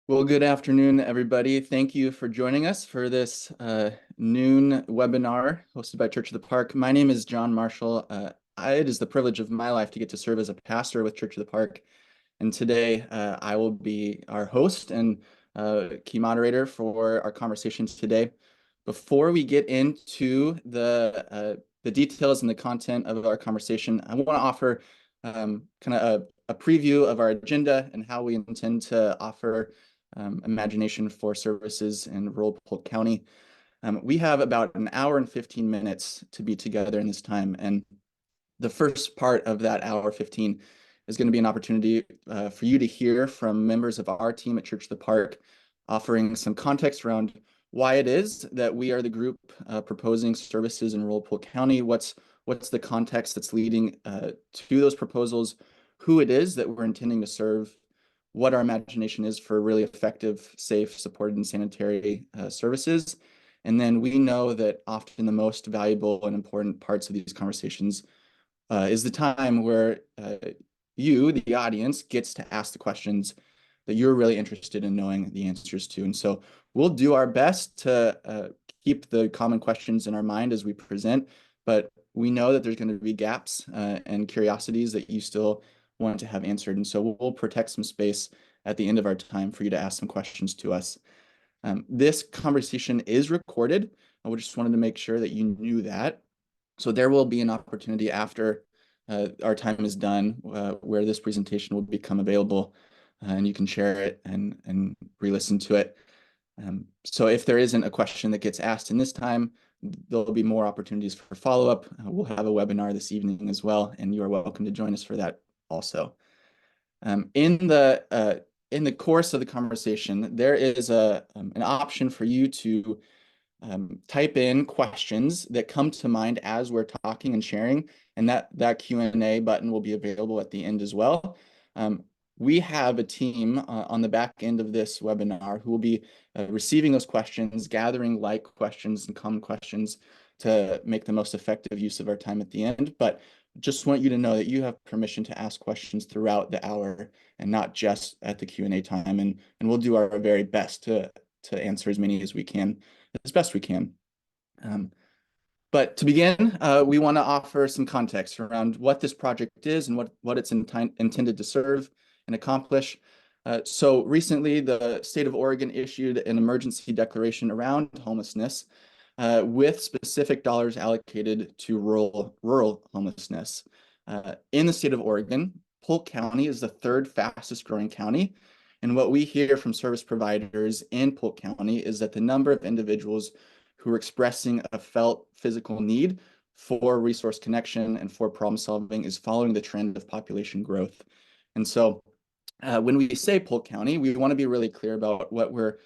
Well, good afternoon, everybody. Thank you for joining us for this noon webinar hosted by Church of the Park. My name is John Marshall. It is the privilege of my life to get to serve as a pastor with Church of the Park. And today I will be our host and key moderator for our conversations today. Before we get into the details and the content of our conversation, I want to offer kind of a preview of our agenda and how we intend to offer imagination for services in rural Polk County. We have about an hour and 15 minutes to be together in this time. And the first part of that hour 15 is going to be an opportunity for you to hear from members of our team at Church of the Park, offering some context around why it is that we are the group proposing services in rural Polk County, what's the context that's leading to those proposals, who it is that we're intending to serve, what our imagination is for really effective, safe, supported, and sanitary services. And then we know that often the most valuable and important parts of these conversations is the time where you, the audience, gets to ask the questions that you're really interested in knowing the answers to. And so we'll do our best to keep the common questions in our mind as we present, but we know that there's going to be gaps and curiosities that you still want to have answered. And so we'll protect some space at the end of our time for you to ask some questions to us. This conversation is recorded. I just wanted to make sure that you knew that. So there will be an opportunity after our time is done where this presentation will become available and you can share it and re-listen to it. So if there isn't a question that gets asked in this time, there'll be more opportunities for follow-up. We'll have a webinar this evening as well, and you are welcome to join us for that also. In the course of the conversation, there is an option for you to type in questions that come to mind as we're talking and sharing, and that Q&A button will be available at the end as well. We have a team on the back end of this webinar who will be receiving those questions, gathering like questions and common questions to make the most effective use of our time at the end. But just want you to know that you have permission to ask questions throughout the hour and not just at the Q&A time. And we'll do our very best to answer as many as we can, as best we can. But to begin, we want to offer some context around what this project is and what it's intended to serve and accomplish. So recently, the state of Oregon issued an emergency declaration around homelessness with specific dollars allocated to rural homelessness. In the state of Oregon, Polk County is the third fastest growing county. And what we hear from service providers in Polk County is that the number of individuals who are expressing a felt physical need for resource connection and for problem solving is following the trend of population growth. And so when we say Polk County, we want to be really clear about what we're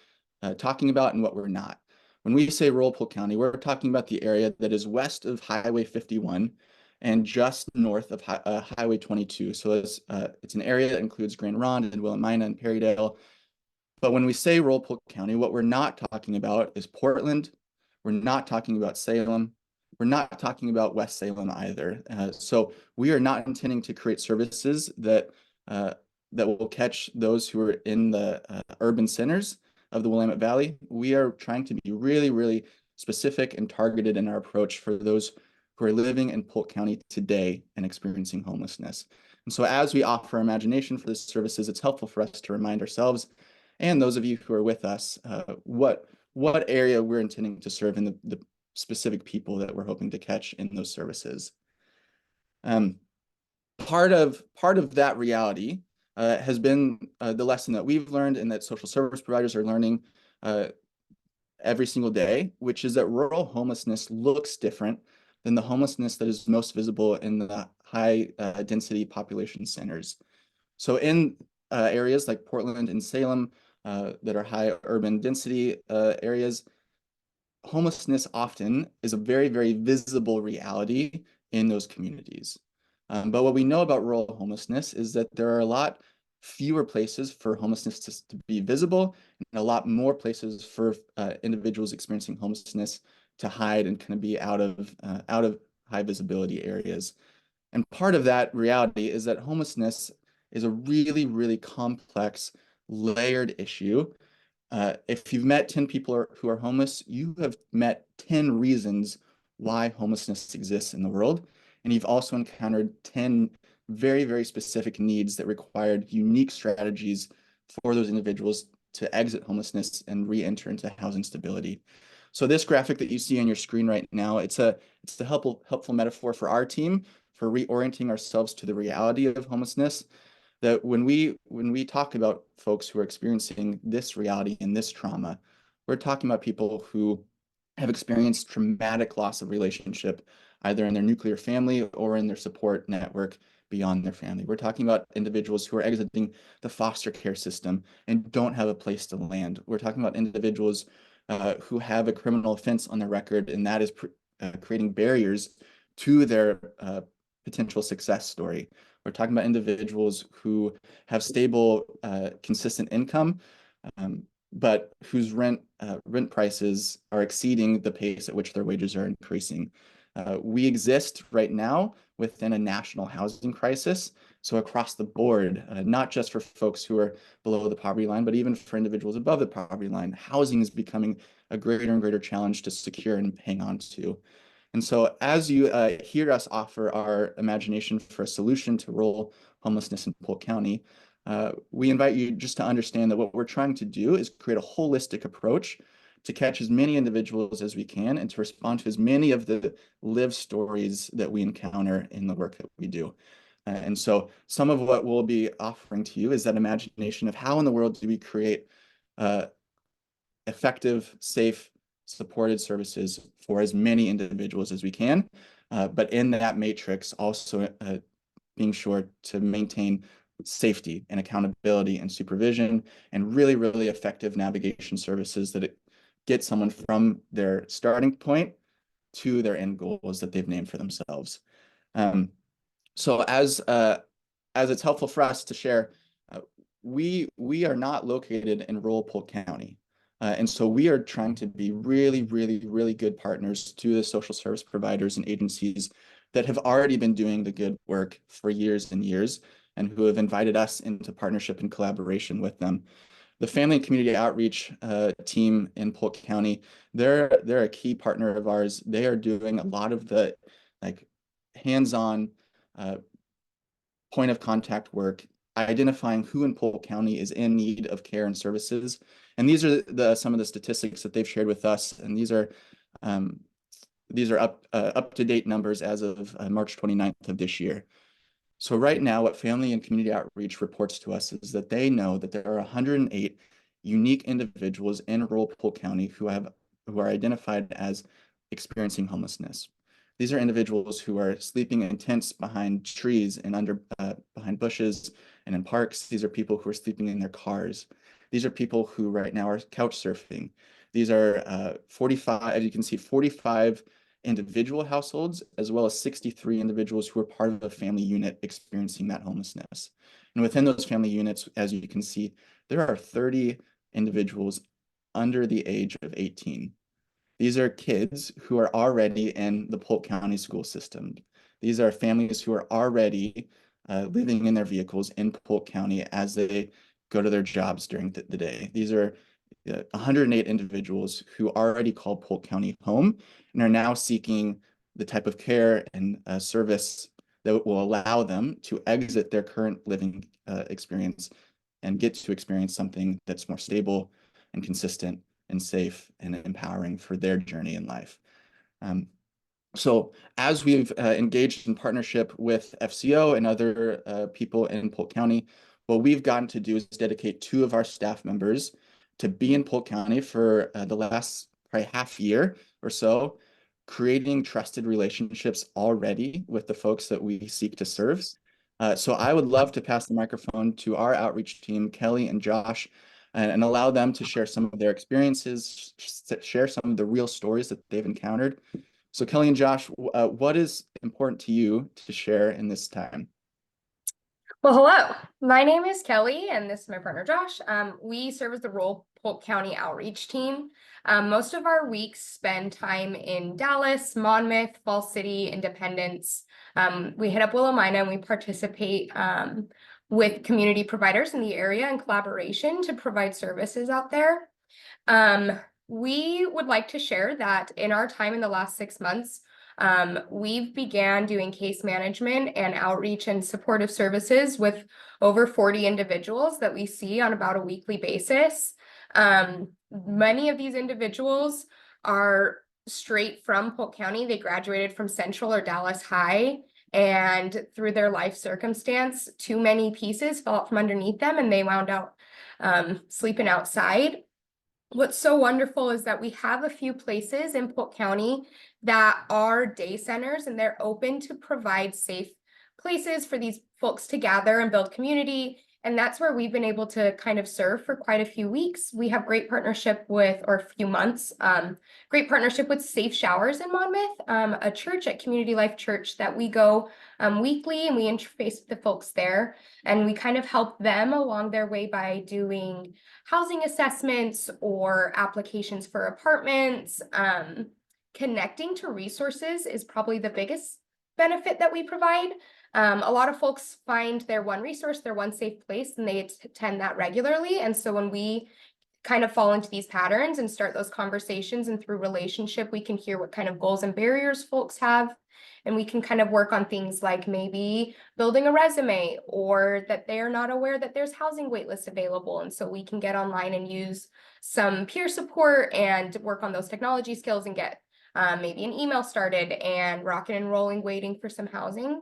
talking about and what we're not. When we say rural Polk County, we're talking about the area that is west of Highway 51 and just north of Highway 22. So it's an area that includes Grand Ronde and Willamina and Perrydale. But when we say rural Polk County, what we're not talking about is Portland. We're not talking about Salem. We're not talking about West Salem either. So we are not intending to create services that will catch those who are in the urban centers of the Willamette Valley. We are trying to be really, really specific and targeted in our approach for those who are living in Polk County today and experiencing homelessness. And so as we offer imagination for the services, it's helpful for us to remind ourselves and those of you who are with us what area we're intending to serve and the specific people that we're hoping to catch in those services. Part of that reality has been the lesson that we've learned and that social service providers are learning every single day, which is that rural homelessness looks different than the homelessness that is most visible in the high density population centers. So in areas like Portland and Salem that are high urban density areas, homelessness often is a very, very visible reality in those communities. But what we know about rural homelessness is that there are a lot fewer places for homelessness to be visible and a lot more places for individuals experiencing homelessness to hide and kind of be out of high visibility areas. And part of that reality is that homelessness is a really, really complex layered issue. If you've met 10 people who are homeless, you have met 10 reasons why homelessness exists in the world. And you've also encountered 10 very, very specific needs that required unique strategies for those individuals to exit homelessness and re-enter into housing stability. So this graphic that you see on your screen right now, it's a helpful metaphor for our team for reorienting ourselves to the reality of homelessness. That when we talk about folks who are experiencing this reality and this trauma, we're talking about people who have experienced traumatic loss of relationship, either in their nuclear family or in their support network beyond their family. We're talking about individuals who are exiting the foster care system and don't have a place to land. We're talking about individuals who have a criminal offense on their record, and that is creating barriers to their potential success story. We're talking about individuals who have stable, consistent income, but whose rent prices are exceeding the pace at which their wages are increasing. We exist right now within a national housing crisis. So across the board, not just for folks who are below the poverty line, but even for individuals above the poverty line, housing is becoming a greater and greater challenge to secure and hang on to. And so as you hear us offer our imagination for a solution to rural homelessness in Polk County, we invite you just to understand that what we're trying to do is create a holistic approach to catch as many individuals as we can and to respond to as many of the lived stories that we encounter in the work that we do. And so some of what we'll be offering to you is that imagination of how in the world do we create effective, safe, supported services for as many individuals as we can, but in that matrix also being sure to maintain safety and accountability and supervision and really, really effective navigation services that get someone from their starting point to their end goals that they've named for themselves. So as it's helpful for us to share, we are not located in rural Polk County. And so we are trying to be really, really, really good partners to the social service providers and agencies that have already been doing the good work for years and years and who have invited us into partnership and collaboration with them. The Family and Community Outreach team in Polk County, they're a key partner of ours. They are doing a lot of the hands-on point of contact work, identifying who in Polk County is in need of care and services. And these are some of the statistics that they've shared with us. And these are up-to-date numbers as of March 29th of this year. So right now, what Family and Community Outreach reports to us is that they know that there are 108 unique individuals in rural Polk County who are identified as experiencing homelessness. These are individuals who are sleeping in tents behind trees and behind bushes and in parks. These are people who are sleeping in their cars. These are people who right now are couch surfing. These are 45, as you can see, 45 individual households, as well as 63 individuals who are part of a family unit experiencing that homelessness. And within those family units, as you can see, there are 30 individuals under the age of 18. These are kids who are already in the Polk County school system. These are families who are already living in their vehicles in Polk County as they go to their jobs during the day. These are 108 individuals who already call Polk County home and are now seeking the type of care and service that will allow them to exit their current living experience and get to experience something that's more stable and consistent and safe and empowering for their journey in life. So as we've engaged in partnership with FCO and other people in Polk County, what we've gotten to do is dedicate 2 of our staff members to be in Polk County for the last probably half year or so, creating trusted relationships already with the folks that we seek to serve. So I would love to pass the microphone to our outreach team, Kelly and Josh, and allow them to share some of their experiences, share some of the real stories that they've encountered. So Kelly and Josh, what is important to you to share in this time? Well, hello, my name is Kelly and this is my partner Josh. We serve as the rural Polk County outreach team. Most of our weeks spend time in Dallas, Monmouth, Falls City, Independence. We hit up Willow Mina and we participate with community providers in the area in collaboration to provide services out there. We would like to share that in our time in the last 6 months, we've began doing case management and outreach and supportive services with over 40 individuals that we see on about a weekly basis. Many of these individuals are straight from Polk County. They graduated from Central or Dallas High, and through their life circumstance, too many pieces fell out from underneath them and they wound out sleeping outside. What's so wonderful is that we have a few places in Polk County that are day centers, and they're open to provide safe places for these folks to gather and build community. And that's where we've been able to kind of serve for quite a few weeks. We have great partnership with, or a few months, great partnership with Safe Showers in Monmouth, a church at Community Life Church that we go weekly, and we interface with the folks there. And we kind of help them along their way by doing housing assessments or applications for apartments. Connecting to resources is probably the biggest benefit that we provide. A lot of folks find their one resource, their one safe place, and they attend that regularly. And so when we kind of fall into these patterns and start those conversations, and through relationship, we can hear what kind of goals and barriers folks have. And we can kind of work on things like maybe building a resume, or that they are not aware that there's housing waitlists available. And so we can get online and use some peer support and work on those technology skills and get maybe an email started and rocking and rolling, waiting for some housing.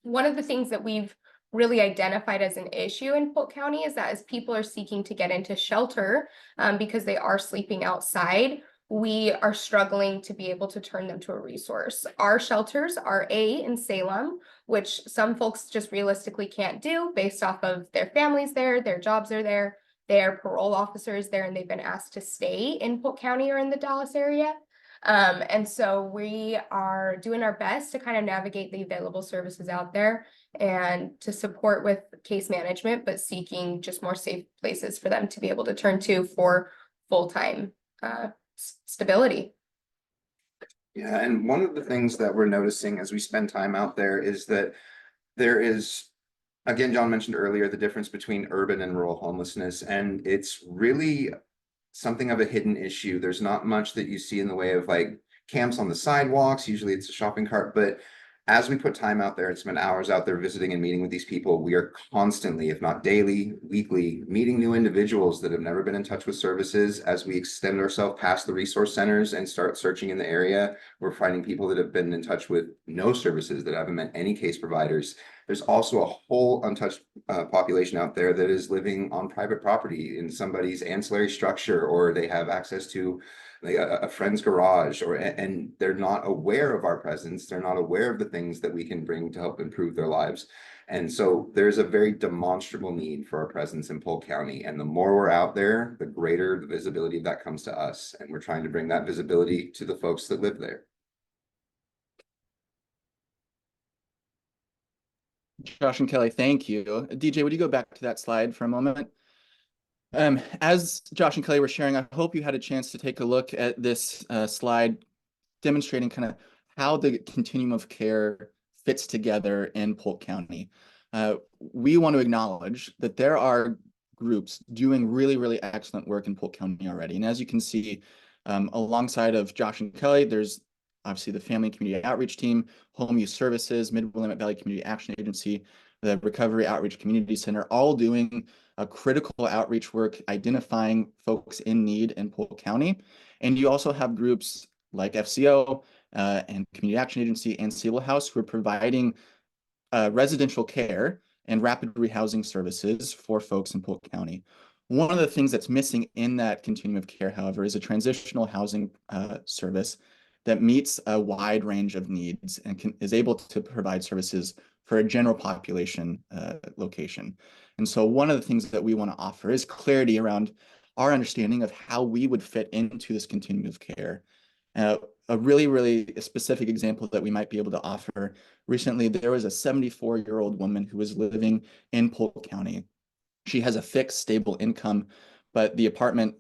One of the things that we've really identified as an issue in Polk County is that as people are seeking to get into shelter because they are sleeping outside, we are struggling to be able to turn them to a resource. Our shelters are in Salem, which some folks just realistically can't do based off of their families there, their jobs are there, their parole officer is there, and they've been asked to stay in Polk County or in the Dallas area. And so we are doing our best to kind of navigate the available services out there and to support with case management, but seeking just more safe places for them to be able to turn to for full-time stability. Yeah, and one of the things that we're noticing as we spend time out there is that there is, again, John mentioned earlier, the difference between urban and rural homelessness, and it's really something of a hidden issue. There's not much that you see in the way of like camps on the sidewalks. Usually it's a shopping cart, but as we put time out there and spend hours out there visiting and meeting with these people, we are constantly, if not daily, weekly, meeting new individuals that have never been in touch with services. As we extend ourselves past the resource centers and start searching in the area, we're finding people that have been in touch with no services, that haven't met any case providers. There's also a whole untouched population out there that is living on private property in somebody's ancillary structure, or they have access to like a friend's garage, and they're not aware of our presence. They're not aware of the things that we can bring to help improve their lives. And so there's a very demonstrable need for our presence in Polk County. And the more we're out there, the greater the visibility that comes to us. And we're trying to bring that visibility to the folks that live there. Josh and Kelly, thank you. DJ, would you go back to that slide for a moment? As Josh and Kelly were sharing, I hope you had a chance to take a look at this slide demonstrating kind of how the continuum of care fits together in Polk County. We want to acknowledge that there are groups doing really, really excellent work in Polk County already. And as you can see, alongside of Josh and Kelly, there's obviously the Family and Community Outreach Team, Home Use Services, Mid-Willamette Valley Community Action Agency, the Recovery Outreach Community Center, all doing a critical outreach work, identifying folks in need in Polk County. And you also have groups like FCO and Community Action Agency and Stable House who are providing residential care and rapid rehousing services for folks in Polk County. One of the things that's missing in that continuum of care, however, is a transitional housing service that meets a wide range of needs and is able to provide services for a general population location. And so one of the things that we want to offer is clarity around our understanding of how we would fit into this continuum of care. A really, really specific example that we might be able to offer. Recently, there was a 74-year-old woman who was living in Polk County. She has a fixed, stable income, but the apartment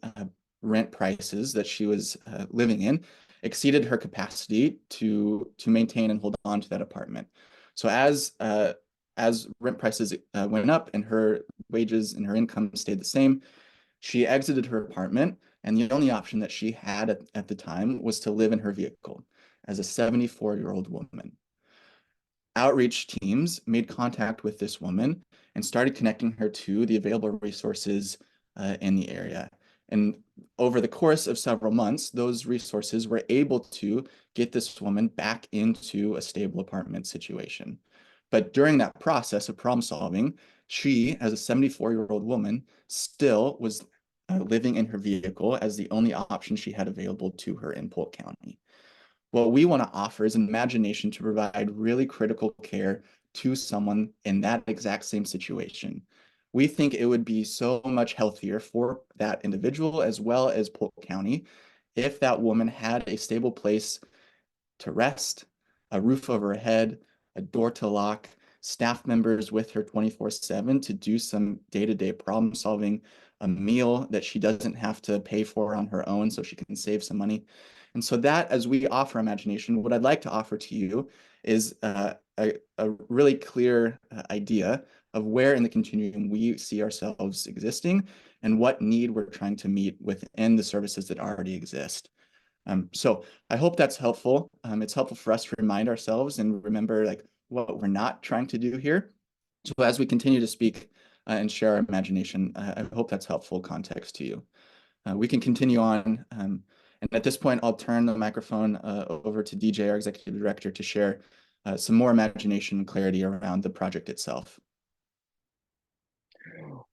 rent prices that she was living in exceeded her capacity to maintain and hold on to that apartment. So as as rent prices went up and her wages and her income stayed the same, she exited her apartment, and the only option that she had at the time was to live in her vehicle as a 74-year-old woman. Outreach teams made contact with this woman and started connecting her to the available resources in the area. And over the course of several months, those resources were able to get this woman back into a stable apartment situation. But during that process of problem solving, she, as a 74-year-old woman, still was living in her vehicle as the only option she had available to her in Polk County. What we want to offer is an imagination to provide really critical care to someone in that exact same situation. We think it would be so much healthier for that individual as well as Polk County if that woman had a stable place to rest, a roof over her head, a door to lock, staff members with her 24/7 to do some day-to-day problem solving, a meal that she doesn't have to pay for on her own so she can save some money. And so that, as we offer imagination, what I'd like to offer to you is a really clear idea of where in the continuum we see ourselves existing and what need we're trying to meet within the services that already exist. So I hope that's helpful. It's helpful for us to remind ourselves and remember like what we're not trying to do here. So as we continue to speak and share our imagination, I hope that's helpful context to you. We can continue on. And at this point, I'll turn the microphone over to DJ, our executive director, to share some more imagination and clarity around the project itself.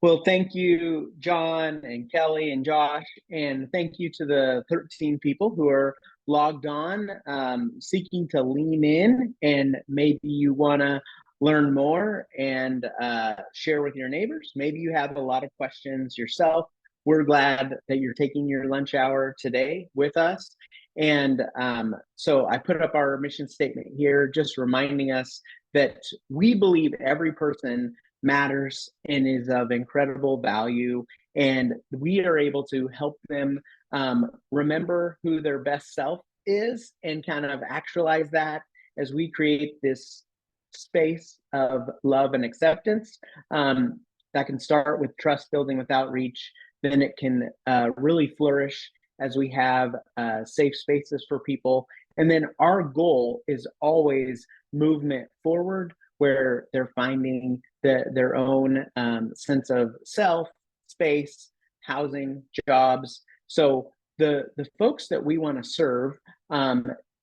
Well, thank you, John and Kelly and Josh, and thank you to the 13 people who are logged on, seeking to lean in, and maybe you want to learn more and share with your neighbors. Maybe you have a lot of questions yourself. We're glad that you're taking your lunch hour today with us. And so I put up our mission statement here, just reminding us that we believe every person matters and is of incredible value, and we are able to help them remember who their best self is and kind of actualize that as we create this space of love and acceptance. That can start with trust building with outreach, then it can really flourish as we have safe spaces for people. And then our goal is always movement forward, where they're finding their own sense of self, space, housing, jobs. So the folks that we want to serve,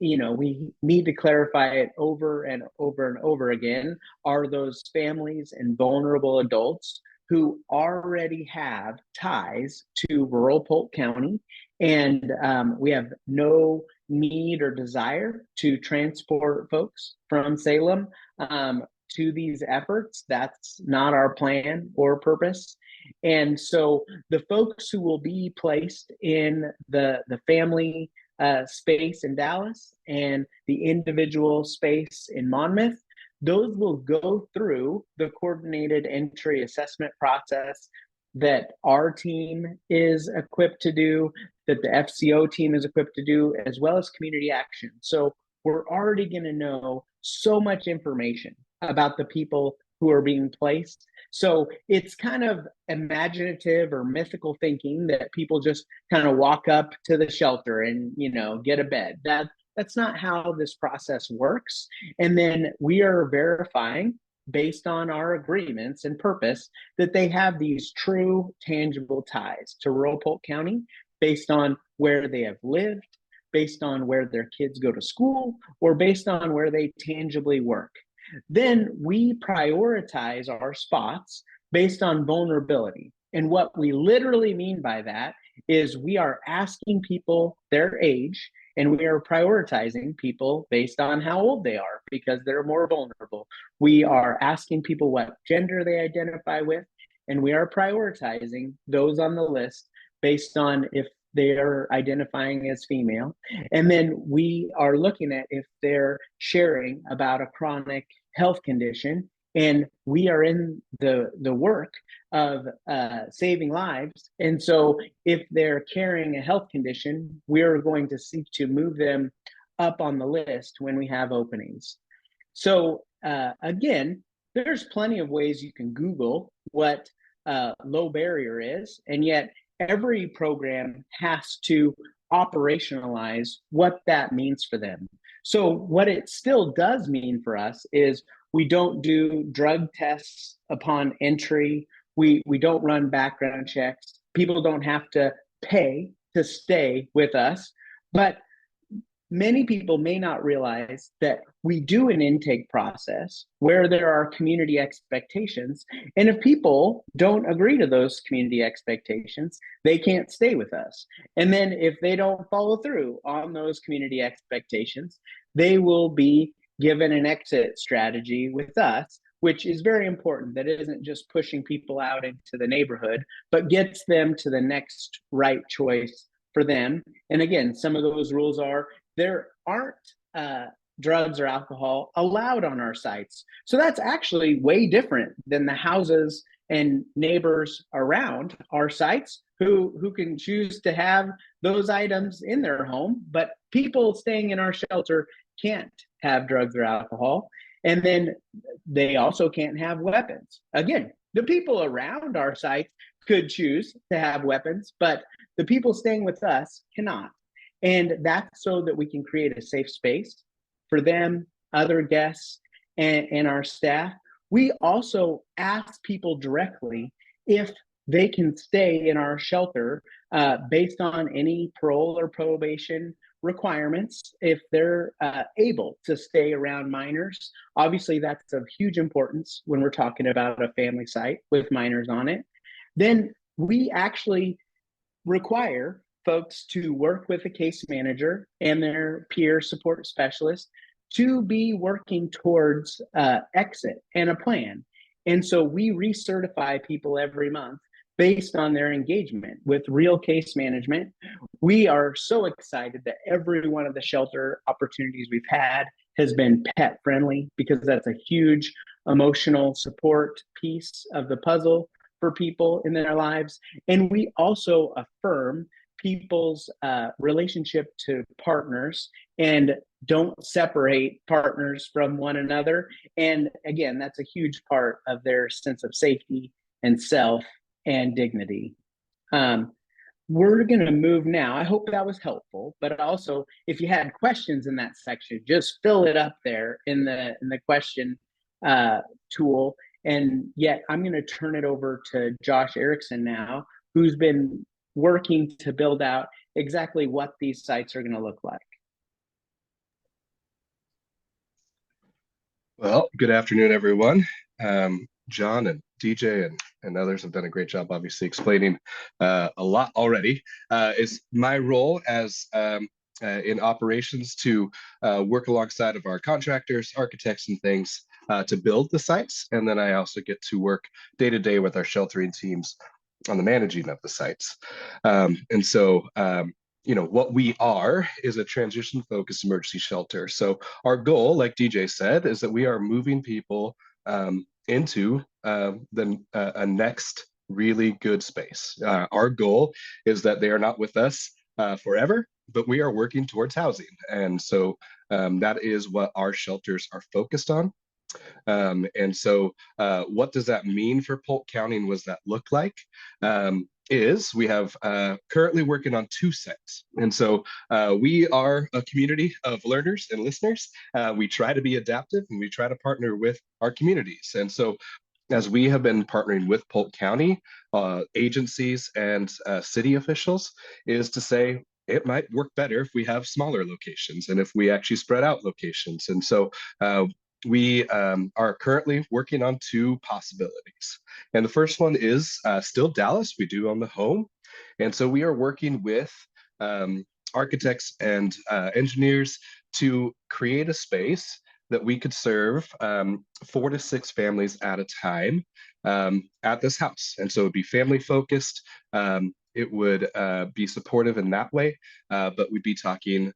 we need to clarify it over and over and over again, are those families and vulnerable adults who already have ties to rural Polk County, and we have no need or desire to transport folks from Salem to these efforts. That's not our plan or purpose. And so the folks who will be placed in the family space in Dallas and the individual space in Monmouth, those will go through the coordinated entry assessment process that our team is equipped to do, that the FCO team is equipped to do, as well as community action. So we're already going to know so much information about the people who are being placed. So it's kind of imaginative or mythical thinking that people just kind of walk up to the shelter and, get a bed. That's not how this process works. And then we are verifying, based on our agreements and purpose, that they have these true, tangible ties to rural Polk County based on where they have lived, based on where their kids go to school, or based on where they tangibly work. Then we prioritize our spots based on vulnerability. And what we literally mean by that is we are asking people their age, and we are prioritizing people based on how old they are because they're more vulnerable. We are asking people what gender they identify with, and we are prioritizing those on the list based on if they are identifying as female. And then we are looking at if they're sharing about a chronic health condition, and we are in the work of saving lives. And so if they're carrying a health condition, we're going to seek to move them up on the list when we have openings. So again, there's plenty of ways you can Google what low barrier is, and yet every program has to operationalize what that means for them. So what it still does mean for us is we don't do drug tests upon entry. We don't run background checks. People don't have to pay to stay with us. But many people may not realize that we do an intake process where there are community expectations. And if people don't agree to those community expectations, they can't stay with us. And then if they don't follow through on those community expectations, they will be given an exit strategy with us, which is very important. That isn't just pushing people out into the neighborhood, but gets them to the next right choice for them. And again, some of those rules are there aren't drugs or alcohol allowed on our sites. So that's actually way different than the houses and neighbors around our sites who can choose to have those items in their home, but people staying in our shelter can't have drugs or alcohol. And then they also can't have weapons. Again, the people around our sites could choose to have weapons, but the people staying with us cannot. And that's so that we can create a safe space for them, other guests, and our staff. We also ask people directly if they can stay in our shelter based on any parole or probation requirements, if they're able to stay around minors. Obviously, that's of huge importance when we're talking about a family site with minors on it. Then we actually require folks to work with a case manager and their peer support specialist to be working towards exit and a plan. And so we recertify people every month based on their engagement with real case management. We are so excited that every one of the shelter opportunities we've had has been pet friendly, because that's a huge emotional support piece of the puzzle for people in their lives. And we also affirm people's relationship to partners and don't separate partners from one another. And again, that's a huge part of their sense of safety and self and dignity. We're going to move now. I hope that was helpful, but also if you had questions in that section, just fill it up there in the question tool. And yet I'm going to turn it over to Josh Erickson now, who's been working to build out exactly what these sites are going to look like. Well, good afternoon, everyone. John and DJ and others have done a great job, obviously, explaining a lot already. It's my role as in operations to work alongside of our contractors, architects, and things to build the sites. And then I also get to work day to day with our sheltering teams on the managing of the sites. And so, you know, what we are is a transition-focused emergency shelter. So our goal, like DJ said, is that we are moving people into a next really good space. Our goal is that they are not with us forever, but we are working towards housing. And so that is what our shelters are focused on. And so what does that mean for Polk County, and what does that look like? Is we have currently working on 2 sites. And so we are a community of learners and listeners. We try to be adaptive, and we try to partner with our communities. And so as we have been partnering with Polk County agencies and city officials, is to say, it might work better if we have smaller locations and if we actually spread out locations. And so we are currently working on 2 possibilities. And the first one is still Dallas. We do own the home. And so we are working with architects and engineers to create a space that we could serve 4 to 6 families at a time at this house. And so it'd be family focused. It would be supportive in that way, but we'd be talking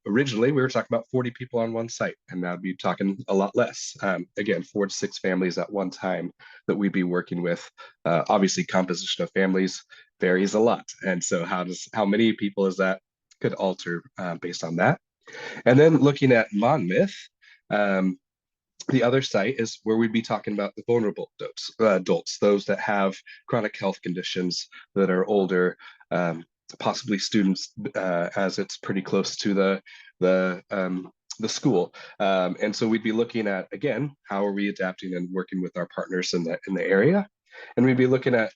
originally we were talking about 40 people on one site, and now we'd be talking a lot less. Again, 4 to 6 families at one time that we'd be working with. Obviously, composition of families varies a lot, and so how many people is that could alter based on that. And then looking at Monmouth, The other site is where we'd be talking about the vulnerable adults, those that have chronic health conditions, that are older, possibly students, as it's pretty close to the school. And so we'd be looking at, again, how are we adapting and working with our partners in the area? And we'd be looking at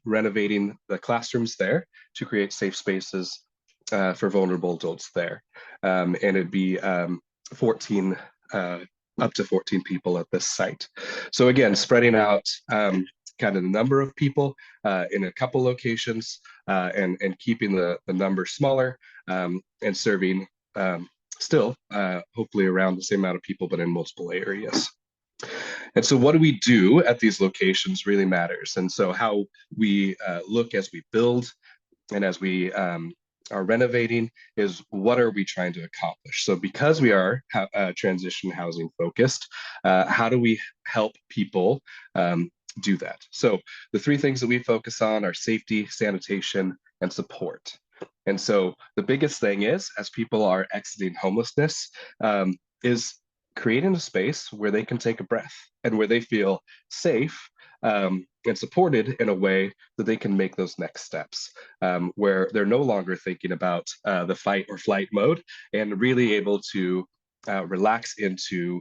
renovating the classrooms there to create safe spaces for vulnerable adults there. And it'd be 14 up to 14 people at this site. So again, spreading out kind of the number of people in a couple locations, and keeping the number smaller, and serving still hopefully around the same amount of people, but in multiple areas. And so what do we do at these locations really matters. And so how we look as we build and as we are renovating is, what are we trying to accomplish? So because we are transition housing focused, how do we help people do that? So the three things that we focus on are safety, sanitation, and support. And so the biggest thing is, as people are exiting homelessness, is creating a space where they can take a breath and where they feel safe and supported in a way that they can make those next steps, where they're no longer thinking about the fight or flight mode, and really able to relax into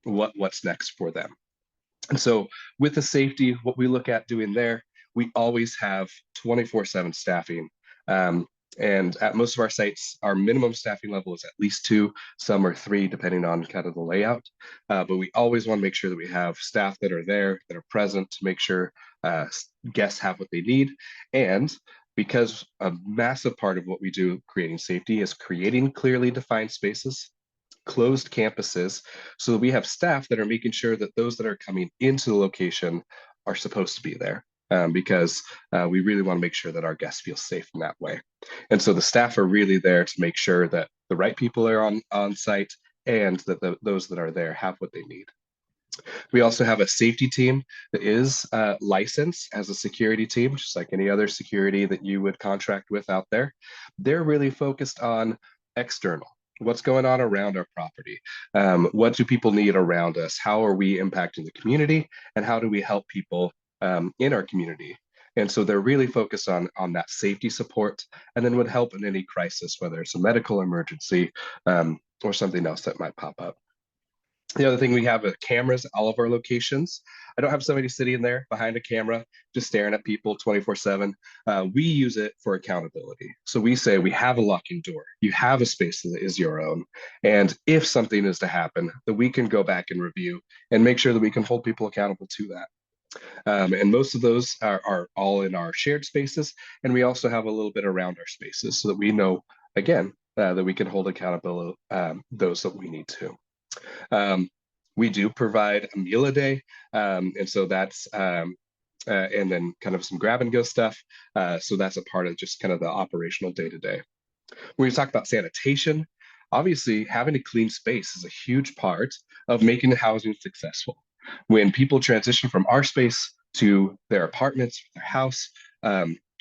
what's next for them. And so with the safety, what we look at doing there, we always have 24/7 staffing. And at most of our sites, our minimum staffing level is at least 2, some are 3, depending on kind of the layout. But we always want to make sure that we have staff that are there, that are present, to make sure guests have what they need. And because a massive part of what we do creating safety is creating clearly defined spaces, closed campuses, so that we have staff that are making sure that those that are coming into the location are supposed to be there. Because we really want to make sure that our guests feel safe in that way. And so the staff are really there to make sure that the right people are on site, and that those that are there have what they need. We also have a safety team that is licensed as a security team, just like any other security that you would contract with out there. They're really focused on external. What's going on around our property? What do people need around us? How are we impacting the community? And how do we help people in our community? And so they're really focused on that safety support, and then would help in any crisis, whether it's a medical emergency or something else that might pop up. The other thing we have are cameras at all of our locations. I don't have somebody sitting there behind a camera just staring at people 24/7. We use it for accountability. So we say we have a locking door. You have a space that is your own. And if something is to happen, that we can go back and review and make sure that we can hold people accountable to that. And most of those are all in our shared spaces. And we also have a little bit around our spaces, so that we know, again, that we can hold accountable those that we need to. We do provide a meal a day. And so that's, and then kind of some grab and go stuff. So that's a part of just kind of the operational day-to-day. When we talk about sanitation, obviously having a clean space is a huge part of making the housing successful. When people transition from our space to their apartments, their house,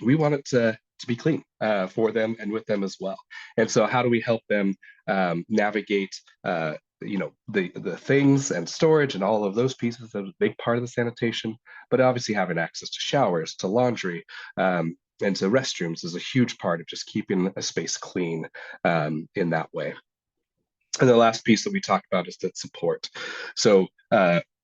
we want it to be clean for them and with them as well. And so how do we help them navigate the things and storage and all of those pieces? That's a big part of the sanitation, but obviously having access to showers, to laundry, and to restrooms is a huge part of just keeping a space clean in that way. And the last piece that we talk about is that support. So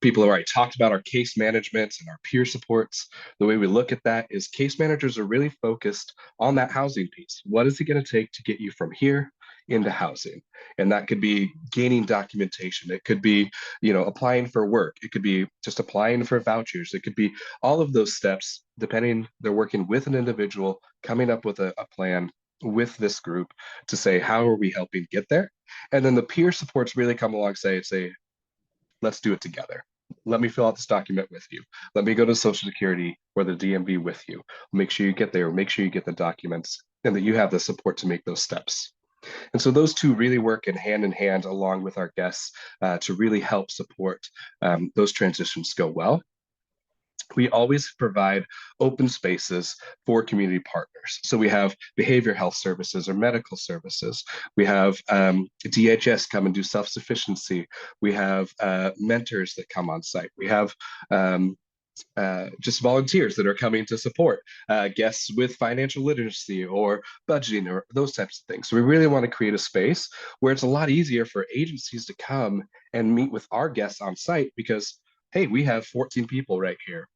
people have already talked about our case management and our peer supports. The way we look at that is case managers are really focused on that housing piece. What is it going to take to get you from here into housing? And that could be gaining documentation. It could be, applying for work. It could be just applying for vouchers. It could be all of those steps, depending. They're working with an individual, coming up with a plan with this group to say, how are we helping get there? And then the peer supports really come alongside and say, let's do it together. Let me fill out this document with you. Let me go to Social Security or the DMV with you. Make sure you get there. Make sure you get the documents, and that you have the support to make those steps. And so those two really work in hand along with our guests to really help support those transitions go well. we always provide open spaces for community partners. So we have behavioral health services or medical services. We have DHS come and do self-sufficiency. We have mentors that come on site. We have just volunteers that are coming to support guests with financial literacy or budgeting or those types of things. So we really want to create a space where it's a lot easier for agencies to come and meet with our guests on site because, hey, we have 14 people right here.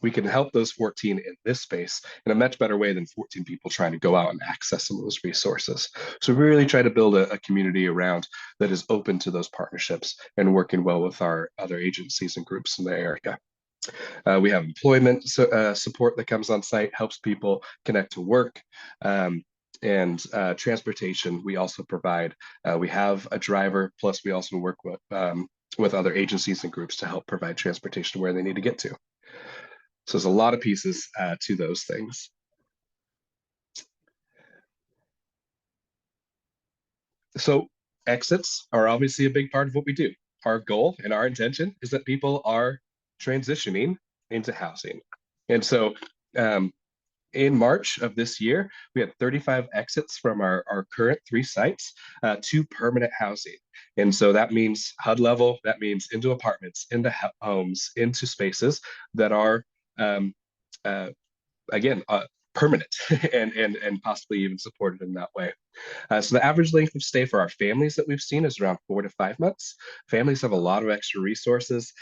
We can help those 14 in this space in a much better way than 14 people trying to go out and access some of those resources. So we really try to build a community around that is open to those partnerships and working well with our other agencies and groups in the area. We have employment support that comes on site, helps people connect to work. And transportation, we also provide. We have a driver, plus we also work with other agencies and groups to help provide transportation where they need to get to. So there's a lot of pieces to those things. So exits are obviously a big part of what we do. Our goal and our intention is that people are transitioning into housing. And so in March of this year, we had 35 exits from our current 3 sites to permanent housing. And so that means HUD level, that means into apartments, into homes, into spaces that are, again, permanent and possibly even supported in that way. So the average length of stay for our families that we've seen is around 4 to 5 months. Families have a lot of extra resources,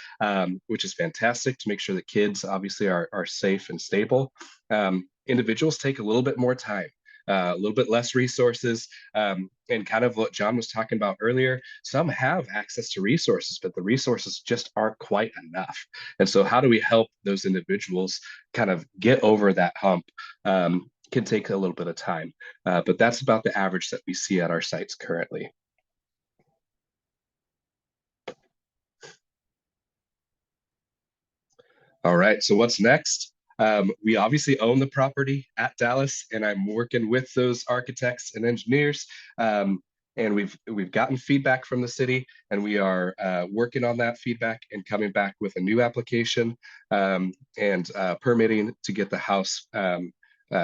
which is fantastic to make sure that kids obviously are safe and stable. Individuals take a little bit more time, a little bit less resources, and kind of what John was talking about earlier. Some have access to resources, but the resources just aren't quite enough. And so how do we help those individuals kind of get over that hump? Can take a little bit of time, but that's about the average that we see at our sites currently. All right, so what's next? We obviously own the property at Dallas, and I'm working with those architects and engineers. And we've gotten feedback from the city, and we are working on that feedback and coming back with a new application and permitting to get the house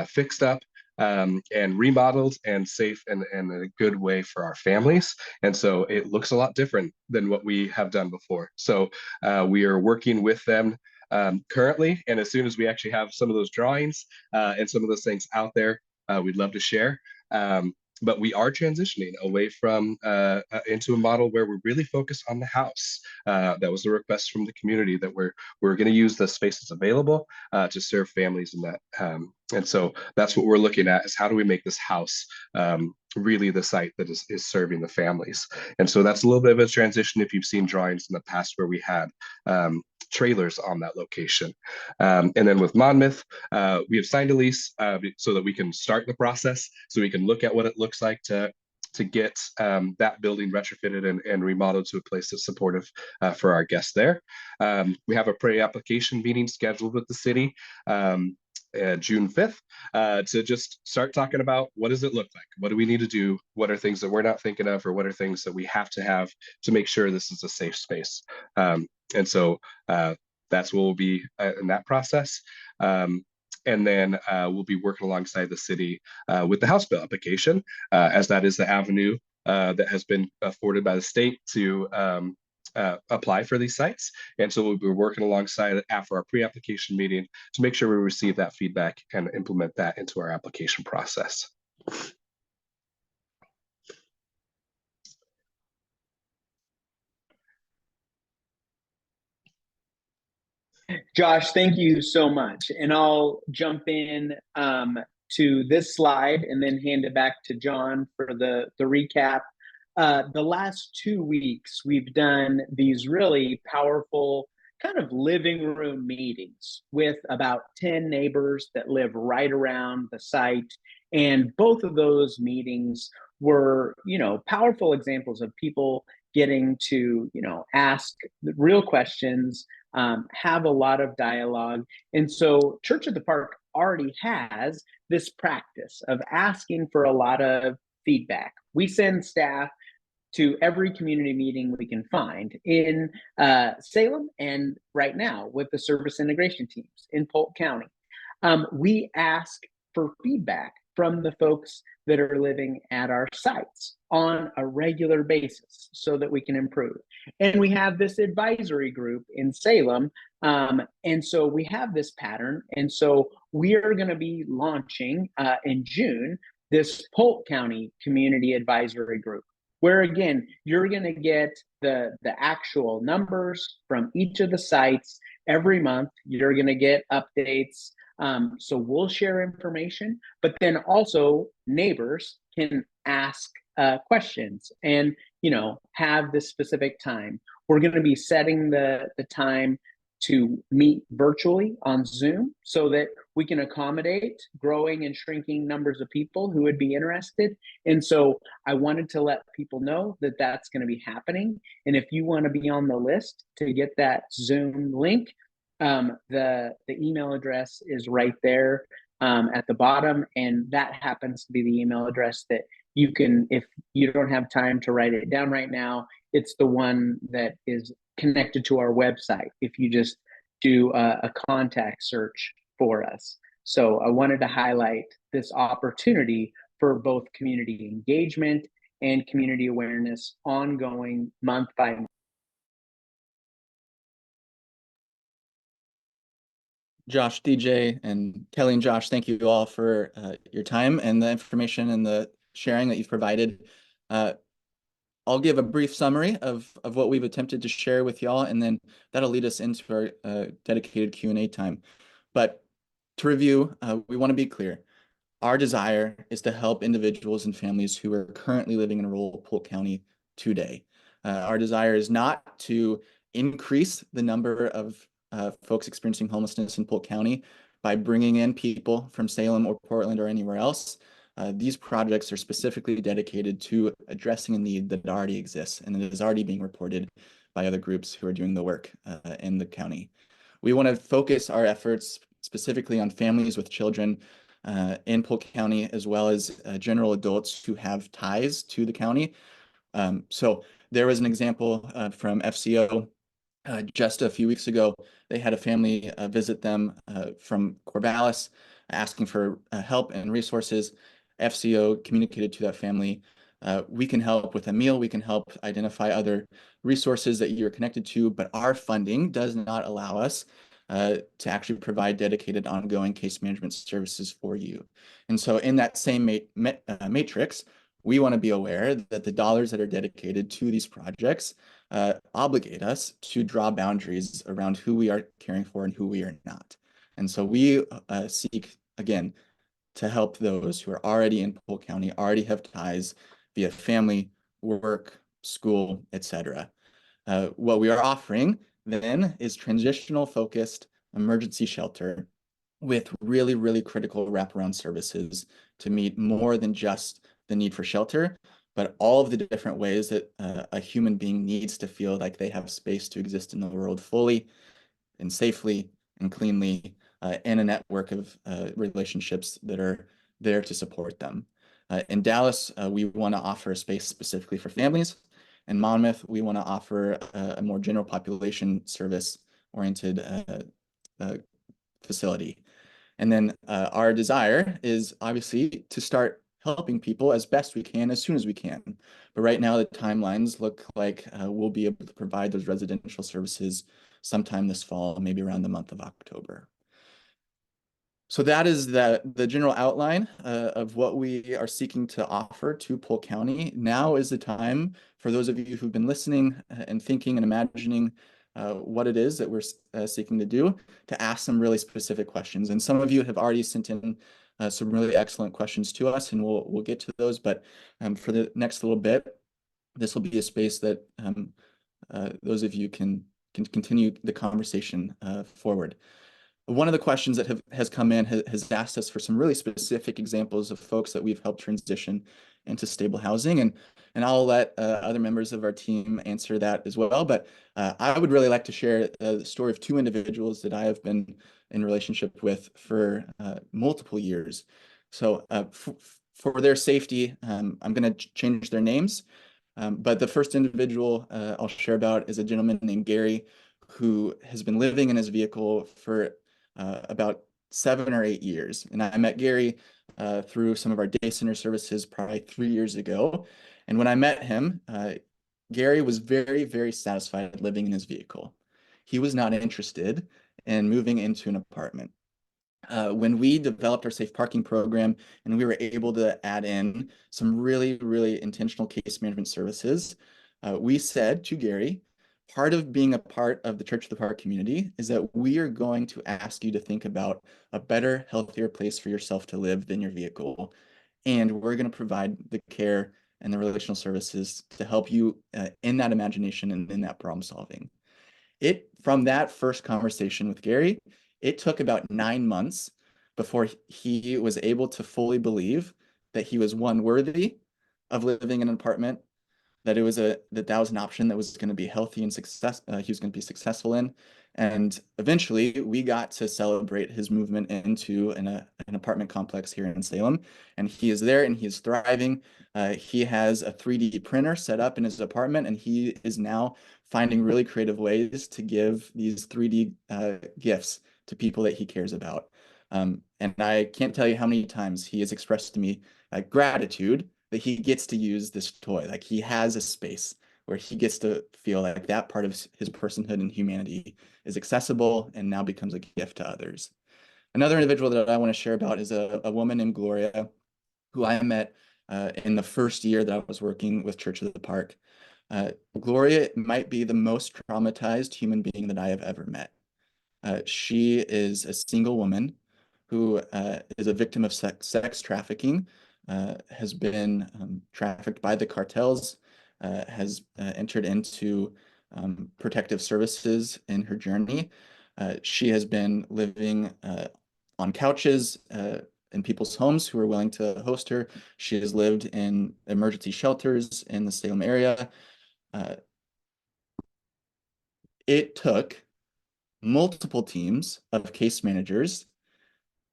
fixed up and remodeled and safe and in a good way for our families. And so it looks a lot different than what we have done before. So we are working with them currently, and as soon as we actually have some of those drawings and some of those things out there, we'd love to share. But we are transitioning away from into a model where we're really focused on the house. That was a request from the community that we're going to use the spaces available to serve families in that. And so that's what we're looking at, is how do we make this house really the site that is serving the families. And so that's a little bit of a transition if you've seen drawings in the past where we had trailers on that location. And then with Monmouth, we have signed a lease so that we can start the process, so we can look at what it looks like to get that building retrofitted and remodeled to a place that's supportive for our guests there. We have a pre-application meeting scheduled with the city June 5th to just start talking about what does it look like? What do we need to do? What are things that we're not thinking of, or what are things that we have to make sure this is a safe space? And so that's what we'll be in that process. And then we'll be working alongside the city with the House bill application, as that is the avenue that has been afforded by the state to apply for these sites. And so we'll be working alongside it after our pre-application meeting to make sure we receive that feedback and implement that into our application process. Josh, thank you so much. And I'll jump in to this slide and then hand it back to John for the recap. The last 2 weeks, we've done these really powerful kind of living room meetings with about 10 neighbors that live right around the site. And both of those meetings were, powerful examples of people getting to, ask real questions, have a lot of dialogue. And so Church of the Park already has this practice of asking for a lot of feedback. We send staff to every community meeting we can find in Salem, and right now with the service integration teams in Polk County. We ask for feedback from the folks that are living at our sites on a regular basis so that we can improve. And we have this advisory group in Salem. And so we have this pattern. And so we are going to be launching in June this Polk County Community Advisory Group, where again, you're going to get the actual numbers from each of the sites every month. You're going to get updates. So we'll share information, but then also neighbors can ask questions and, have this specific time. We're going to be setting the time to meet virtually on Zoom so that we can accommodate growing and shrinking numbers of people who would be interested. And so I wanted to let people know that that's going to be happening. And if you want to be on the list to get that Zoom link, the email address is right there at the bottom. And that happens to be the email address that you can, if you don't have time to write it down right now, it's the one that is connected to our website if you just do a contact search for us. So I wanted to highlight this opportunity for both community engagement and community awareness ongoing month by month. Josh, DJ, and Kelly and Josh, thank you all for your time and the information and the sharing that you've provided. I'll give a brief summary of what we've attempted to share with y'all, and then that'll lead us into our dedicated Q&A time. But to review, we want to be clear. Our desire is to help individuals and families who are currently living in rural Polk County today. Our desire is not to increase the number of folks experiencing homelessness in Polk County by bringing in people from Salem or Portland or anywhere else. These projects are specifically dedicated to addressing a need that already exists and that is already being reported by other groups who are doing the work in the county. We want to focus our efforts specifically on families with children in Polk County, as well as general adults who have ties to the county. So there was an example from FCO just a few weeks ago. They had a family visit them from Corvallis asking for help and resources. FCO communicated to that family, we can help with a meal, we can help identify other resources that you're connected to, but our funding does not allow us to actually provide dedicated ongoing case management services for you. And so in that same matrix, we want to be aware that the dollars that are dedicated to these projects obligate us to draw boundaries around who we are caring for and who we are not. And so we seek, again, to help those who are already in Polk County, already have ties via family, work, school, etc. What we are offering then is transitional focused emergency shelter with really, really critical wraparound services to meet more than just the need for shelter, but all of the different ways that a human being needs to feel like they have space to exist in the world fully and safely and cleanly in a network of relationships that are there to support them. In Dallas, we want to offer a space specifically for families. In Monmouth, we want to offer a more general population service-oriented facility. And then our desire is obviously to start helping people as best we can, as soon as we can. But right now, the timelines look like we'll be able to provide those residential services sometime this fall, maybe around the month of October. So that is the general outline of what we are seeking to offer to Polk County. Now is the time for those of you who've been listening and thinking and imagining what it is that we're seeking to do, to ask some really specific questions. And some of you have already sent in some really excellent questions to us, and we'll get to those. But for the next little bit, this will be a space that those of you can continue the conversation forward. One of the questions that has come in has asked us for some really specific examples of folks that we've helped transition into stable housing, and I'll let other members of our team answer that as well. But I would really like to share the story of two individuals that I have been in relationship with for multiple years. So for their safety, I'm going to change their names. But the first individual I'll share about is a gentleman named Gary, who has been living in his vehicle for about 7 or 8 years. And I met Gary through some of our day center services probably 3 years ago. And when I met him, Gary was very, very satisfied living in his vehicle. He was not interested in moving into an apartment. When we developed our safe parking program and we were able to add in some really, really intentional case management services, we said to Gary, part of being a part of the Church of the Park community is that we are going to ask you to think about a better, healthier place for yourself to live than your vehicle. And we're going to provide the care and the relational services to help you in that imagination and in that problem solving. From that first conversation with Gary, it took about 9 months before he was able to fully believe that he was, one, worthy of living in an apartment, that that was an option that was going to be healthy and he was going to be successful in. And eventually we got to celebrate his movement into an apartment complex here in Salem. And he is there and he is thriving. He has a 3D printer set up in his apartment, and he is now finding really creative ways to give these 3D gifts to people that he cares about. And I can't tell you how many times he has expressed to me gratitude that he gets to use this toy. Like, he has a space where he gets to feel like that part of his personhood and humanity is accessible and now becomes a gift to others. Another individual that I want to share about is a woman named Gloria, who I met in the first year that I was working with Church of the Park. Gloria might be the most traumatized human being that I have ever met. She is a single woman who is a victim of sex trafficking, has been trafficked by the cartels, has entered into protective services in her journey. She has been living on couches in people's homes who are willing to host her. She has lived in emergency shelters in the Salem area. It took multiple teams of case managers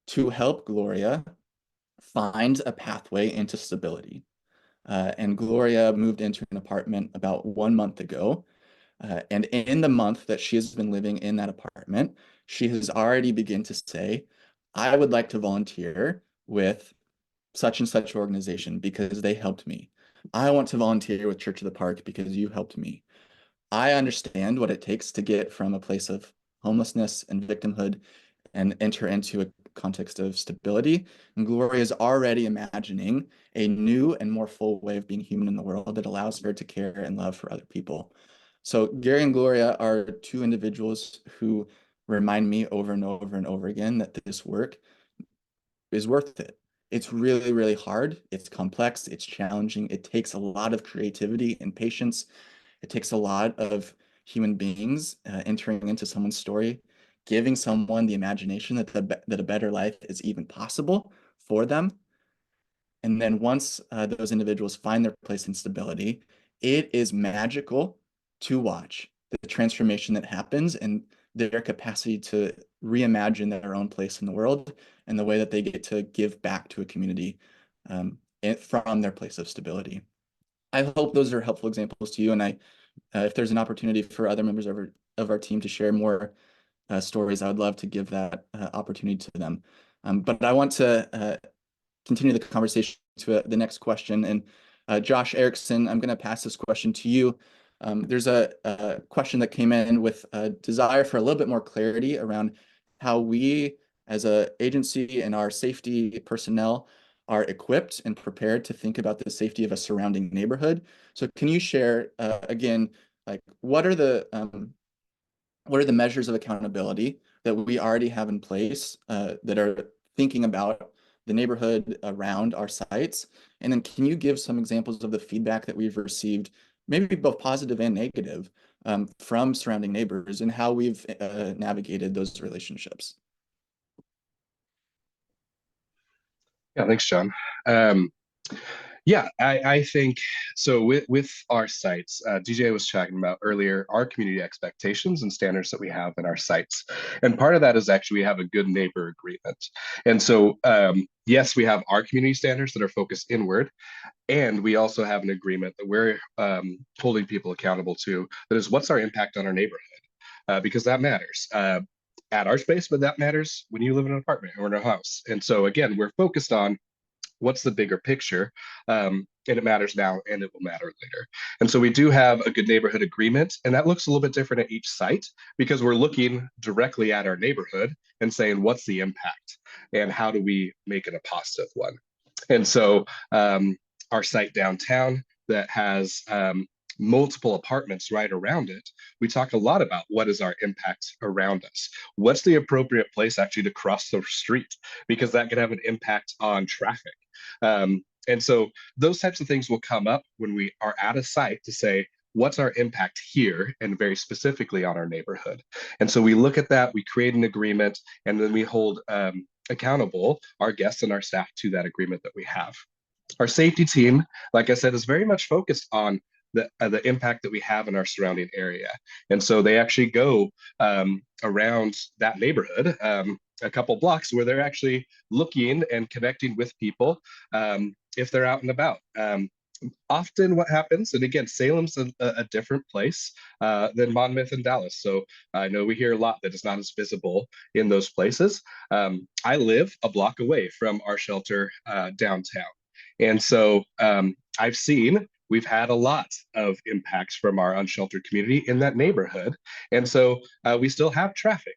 to help Gloria find a pathway into stability. And Gloria moved into an apartment about 1 month ago. And in the month that she has been living in that apartment, she has already begun to say, I would like to volunteer with such and such organization because they helped me. I want to volunteer with Church of the Park because you helped me. I understand what it takes to get from a place of homelessness and victimhood and enter into a context of stability. And Gloria is already imagining a new and more full way of being human in the world that allows her to care and love for other people. So Gary and Gloria are two individuals who remind me over and over and over again that this work is worth it. It's really, really hard. It's complex. It's challenging. It takes a lot of creativity and patience. It takes a lot of human beings entering into someone's story, giving someone the imagination that a better life is even possible for them. And then once those individuals find their place in stability, it is magical to watch the transformation that happens and their capacity to reimagine their own place in the world and the way that they get to give back to a community from their place of stability. I hope those are helpful examples to you. And if there's an opportunity for other members of our team to share more stories, I would love to give that opportunity to them. But I want to continue the conversation to the next question. And Josh Erickson, I'm going to pass this question to you. There's a question that came in with a desire for a little bit more clarity around how we as an agency and our safety personnel are equipped and prepared to think about the safety of a surrounding neighborhood. So can you share again, like what are the measures of accountability that we already have in place that are thinking about the neighborhood around our sites? And then can you give some examples of the feedback that we've received, maybe both positive and negative, from surrounding neighbors and how we've navigated those relationships? Yeah, thanks, John. Um, Yeah, I think so. With our sites, DJ was talking about earlier, our community expectations and standards that we have in our sites, and part of that is actually we have a good neighbor agreement. And so, yes, we have our community standards that are focused inward, and we also have an agreement that we're holding people accountable to. That is, what's our impact on our neighborhood? Because that matters. At our space, but that matters when you live in an apartment or in a house. And so, again, we're focused on what's the bigger picture, and it matters now and it will matter later. And so we do have a good neighborhood agreement, and that looks a little bit different at each site because we're looking directly at our neighborhood and saying what's the impact and how do we make it a positive one. And so our site downtown that has multiple apartments right around it, we talk a lot about what is our impact around us. What's the appropriate place actually to cross the street? Because that can have an impact on traffic. And so those types of things will come up when we are at a site to say, what's our impact here and very specifically on our neighborhood? And so we look at that, we create an agreement, and then we hold accountable our guests and our staff to that agreement that we have. Our safety team, like I said, is very much focused on the impact that we have in our surrounding area. And so they actually go around that neighborhood, a couple blocks where they're actually looking and connecting with people if they're out and about. Often what happens, and again, Salem's a different place than Monmouth and Dallas. So I know we hear a lot that is not as visible in those places. I live a block away from our shelter downtown. And so we've had a lot of impacts from our unsheltered community in that neighborhood. And so we still have traffic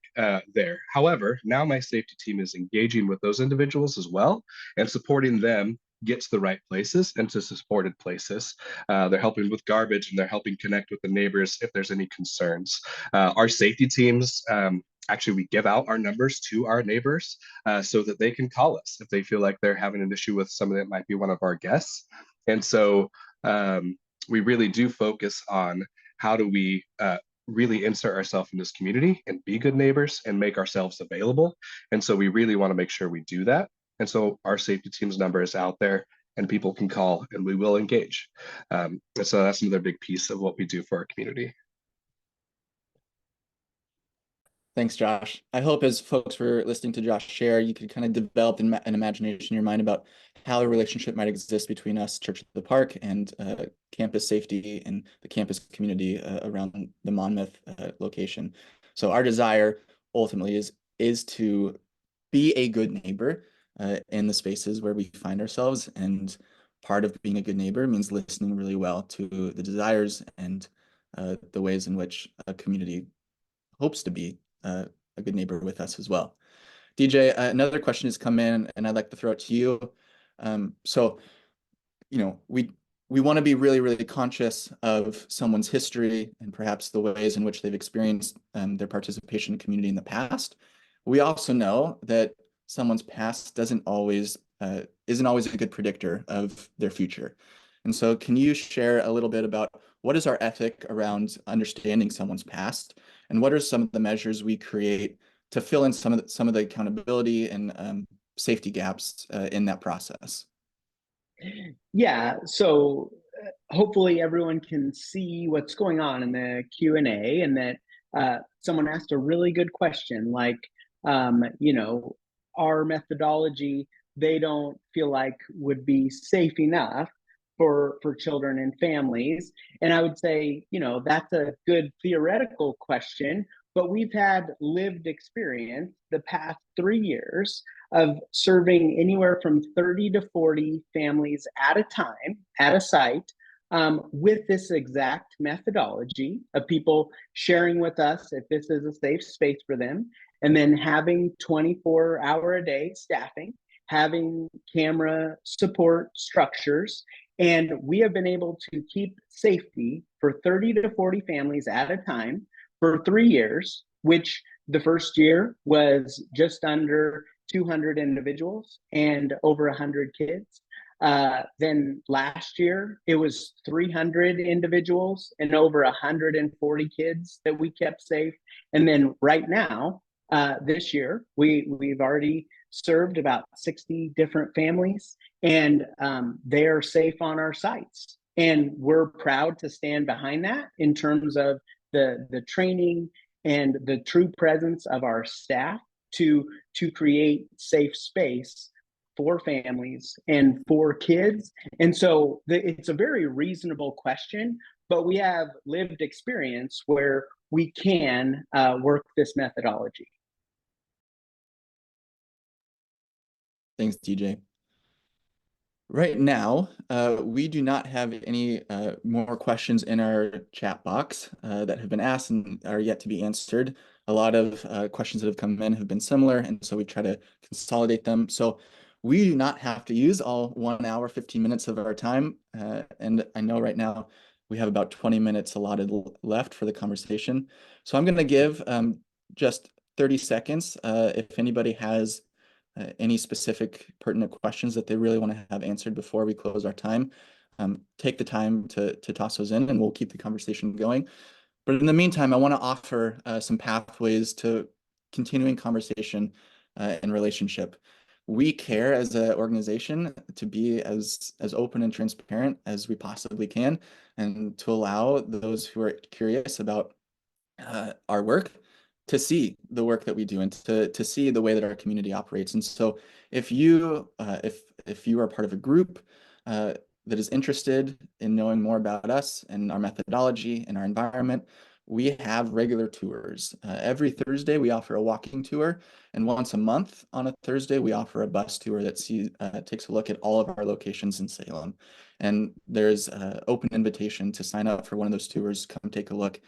there. However, now my safety team is engaging with those individuals as well and supporting them get to the right places and to supported places. They're helping with garbage and they're helping connect with the neighbors if there's any concerns. Our safety teams, actually, we give out our numbers to our neighbors so that they can call us if they feel like they're having an issue with somebody that might be one of our guests. And so we really do focus on how do we really insert ourselves in this community and be good neighbors and make ourselves available. And so we really want to make sure we do that. And so our safety team's number is out there and people can call and we will engage. And so that's another big piece of what we do for our community. Thanks, Josh. I hope as folks were listening to Josh share, you could kind of develop an imagination in your mind about how a relationship might exist between us, Church of the Park, and campus safety and the campus community around the Monmouth location. So our desire ultimately is to be a good neighbor in the spaces where we find ourselves. And part of being a good neighbor means listening really well to the desires and the ways in which a community hopes to be a good neighbor with us as well. DJ, another question has come in and I'd like to throw it to you. So, we want to be really, really conscious of someone's history and perhaps the ways in which they've experienced their participation in community in the past. We also know that someone's past isn't always a good predictor of their future. And so can you share a little bit about what is our ethic around understanding someone's past, and what are some of the measures we create to fill in some of the accountability and safety gaps in that process? Yeah, so hopefully everyone can see what's going on in the Q&A, and that someone asked a really good question, like, our methodology, they don't feel like would be safe enough for children and families. And I would say, that's a good theoretical question, but we've had lived experience the past 3 years of serving anywhere from 30 to 40 families at a time at a site with this exact methodology of people sharing with us if this is a safe space for them, and then having 24-hour-a-day staffing, having camera support structures. And we have been able to keep safety for 30 to 40 families at a time for 3 years, which the first year was just under 200 individuals and over 100 kids. Then last year, it was 300 individuals and over 140 kids that we kept safe. And then right now, this year. We've already served about 60 different families, and they are safe on our sites. And we're proud to stand behind that in terms of the training and the true presence of our staff to create safe space for families and for kids. And so it's a very reasonable question, but we have lived experience where we can work this methodology. Thanks, DJ. Right now, we do not have any more questions in our chat box that have been asked and are yet to be answered. A lot of questions that have come in have been similar, and so we try to consolidate them. So we do not have to use all 1 hour, 15 minutes of our time. And I know right now we have about 20 minutes allotted left for the conversation. So I'm going to give just 30 seconds if anybody has any specific pertinent questions that they really want to have answered before we close our time. Take the time to toss those in, and we'll keep the conversation going. But in the meantime, I want to offer some pathways to continuing conversation and relationship. We care as an organization to be as open and transparent as we possibly can, and to allow those who are curious about our work to see the work that we do and to see the way that our community operates. And so if you are part of a group that is interested in knowing more about us and our methodology and our environment, we have regular tours. Every Thursday, we offer a walking tour, and once a month on a Thursday, we offer a bus tour that takes a look at all of our locations in Salem. And there's an open invitation to sign up for one of those tours. Come take a look.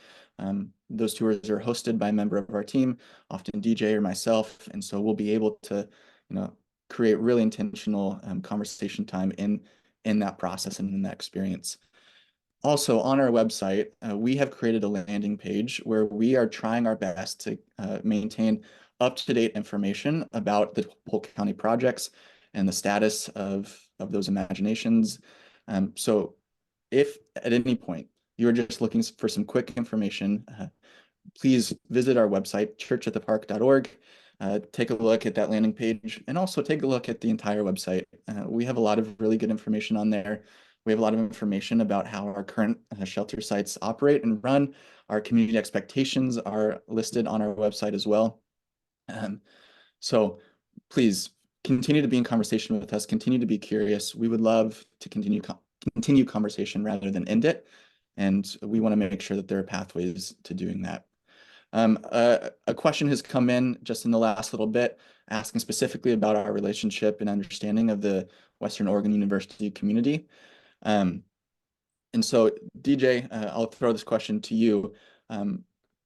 Those tours are hosted by a member of our team, often DJ or myself, and so we'll be able to, create really intentional conversation time in that process and in that experience. Also, on our website, we have created a landing page where we are trying our best to maintain up-to-date information about the Polk County projects and the status of those imaginations. So if at any point you're just looking for some quick information, please visit our website, churchatthepark.org. Take a look at that landing page, and also take a look at the entire website. We have a lot of really good information on there. We have a lot of information about how our current shelter sites operate and run. Our community expectations are listed on our website as well. So please continue to be in conversation with us, continue to be curious. We would love to continue conversation rather than end it. And we want to make sure that there are pathways to doing that. A question has come in just in the last little bit, asking specifically about our relationship and understanding of the Western Oregon University community. And so, DJ, I'll throw this question to you.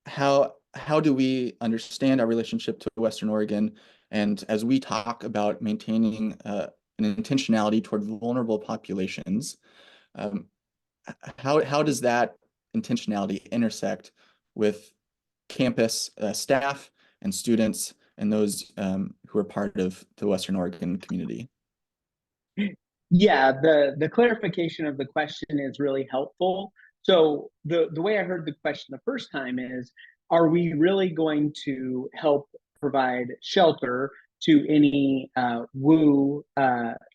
How do we understand our relationship to Western Oregon? And as we talk about maintaining an intentionality toward vulnerable populations, how does that intentionality intersect with campus staff and students and those who are part of the Western Oregon community? Yeah, the clarification of the question is really helpful. So the way I heard the question the first time is, are we really going to help provide shelter to any WU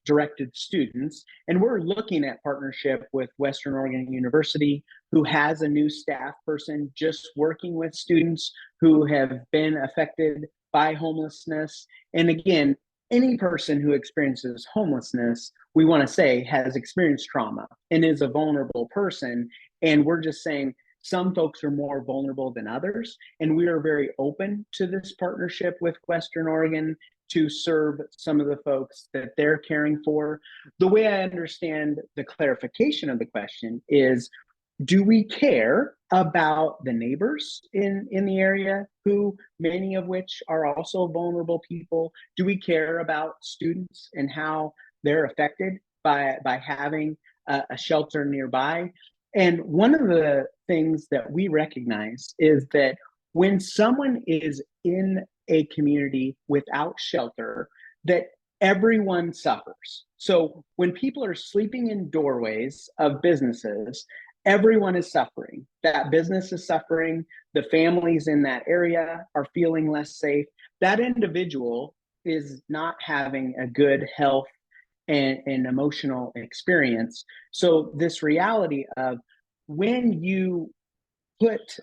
directed students? And we're looking at partnership with Western Oregon University, who has a new staff person just working with students who have been affected by homelessness. And again, any person who experiences homelessness, we want to say, has experienced trauma and is a vulnerable person. And we're just saying some folks are more vulnerable than others. And we are very open to this partnership with Western Oregon to serve some of the folks that they're caring for. The way I understand the clarification of the question is, do we care about the neighbors in the area, who many of which are also vulnerable people? Do we care about students and how they're affected by having a shelter nearby? And one of the things that we recognize is that when someone is in a community without shelter, that everyone suffers. So when people are sleeping in doorways of businesses, everyone is suffering. That business is suffering. The families in that area are feeling less safe. That individual is not having a good health and emotional experience. So this reality of when you put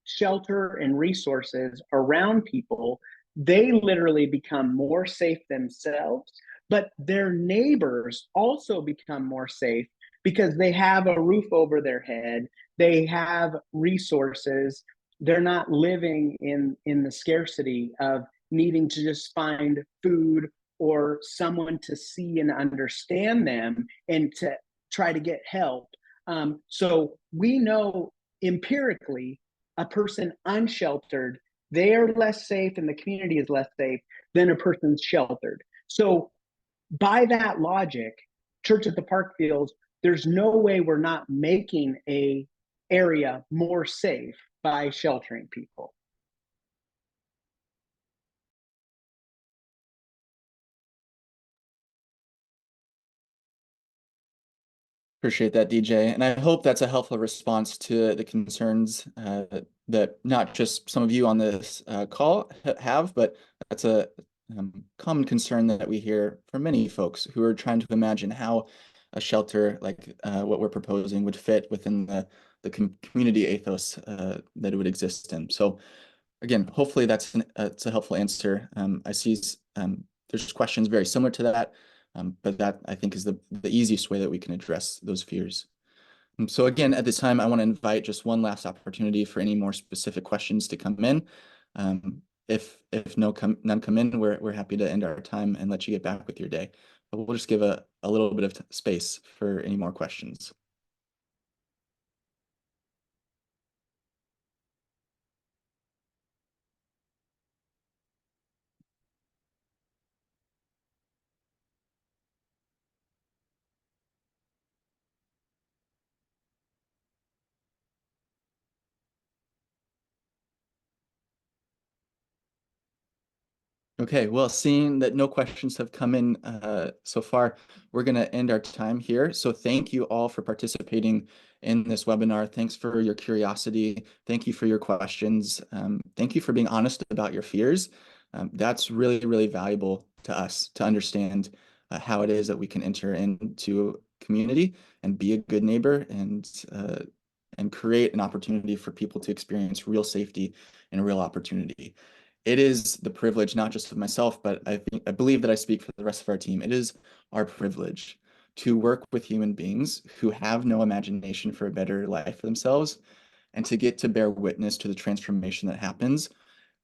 shelter and resources around people, they literally become more safe themselves, but their neighbors also become more safe because they have a roof over their head, they have resources, they're not living in the scarcity of needing to just find food or someone to see and understand them and to try to get help. So we know empirically a person unsheltered, they are less safe and the community is less safe than a person sheltered. So by that logic, Church at the Park feels there's no way we're not making a area more safe by sheltering people. Appreciate that, DJ. And I hope that's a helpful response to the concerns that not just some of you on this call have, but that's a common concern that we hear from many folks who are trying to imagine how a shelter like what we're proposing would fit within the community ethos that it would exist in. So again, hopefully that's it's a helpful answer. I see there's questions very similar to that. But that I think is the easiest way that we can address those fears. So again, at this time, I want to invite just one last opportunity for any more specific questions to come in. If none come in, we're happy to end our time and let you get back with your day. But we'll just give a little bit of space for any more questions. Okay, well, seeing that no questions have come in so far, we're going to end our time here. So thank you all for participating in this webinar. Thanks for your curiosity. Thank you for your questions. Thank you for being honest about your fears. That's really, really valuable to us to understand how it is that we can enter into community and be a good neighbor and create an opportunity for people to experience real safety and real opportunity. It is the privilege, not just of myself, but I believe that I speak for the rest of our team. It is our privilege to work with human beings who have no imagination for a better life for themselves and to get to bear witness to the transformation that happens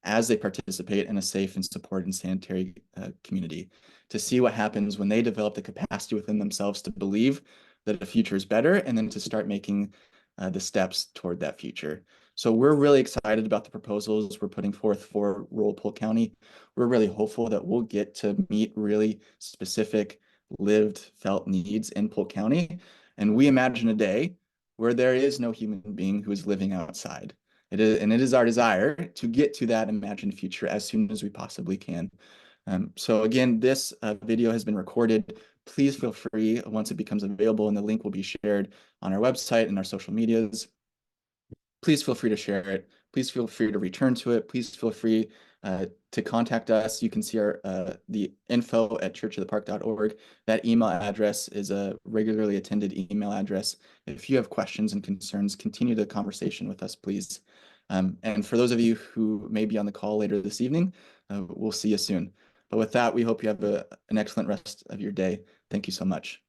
as they participate in a safe and supported and sanitary community, to see what happens when they develop the capacity within themselves to believe that the future is better and then to start making the steps toward that future. So we're really excited about the proposals we're putting forth for rural Polk County. We're really hopeful that we'll get to meet really specific lived, felt needs in Polk County. And we imagine a day where there is no human being who is living outside. It is our desire to get to that imagined future as soon as we possibly can. So again, this video has been recorded. Please feel free once it becomes available, and the link will be shared on our website and our social medias. Please feel free to share it. Please feel free to return to it. Please feel free to contact us. You can see our the info@churchofthepark.org. That email address is a regularly attended email address. If you have questions and concerns, continue the conversation with us, please. And for those of you who may be on the call later this evening, we'll see you soon. But with that, we hope you have an excellent rest of your day. Thank you so much.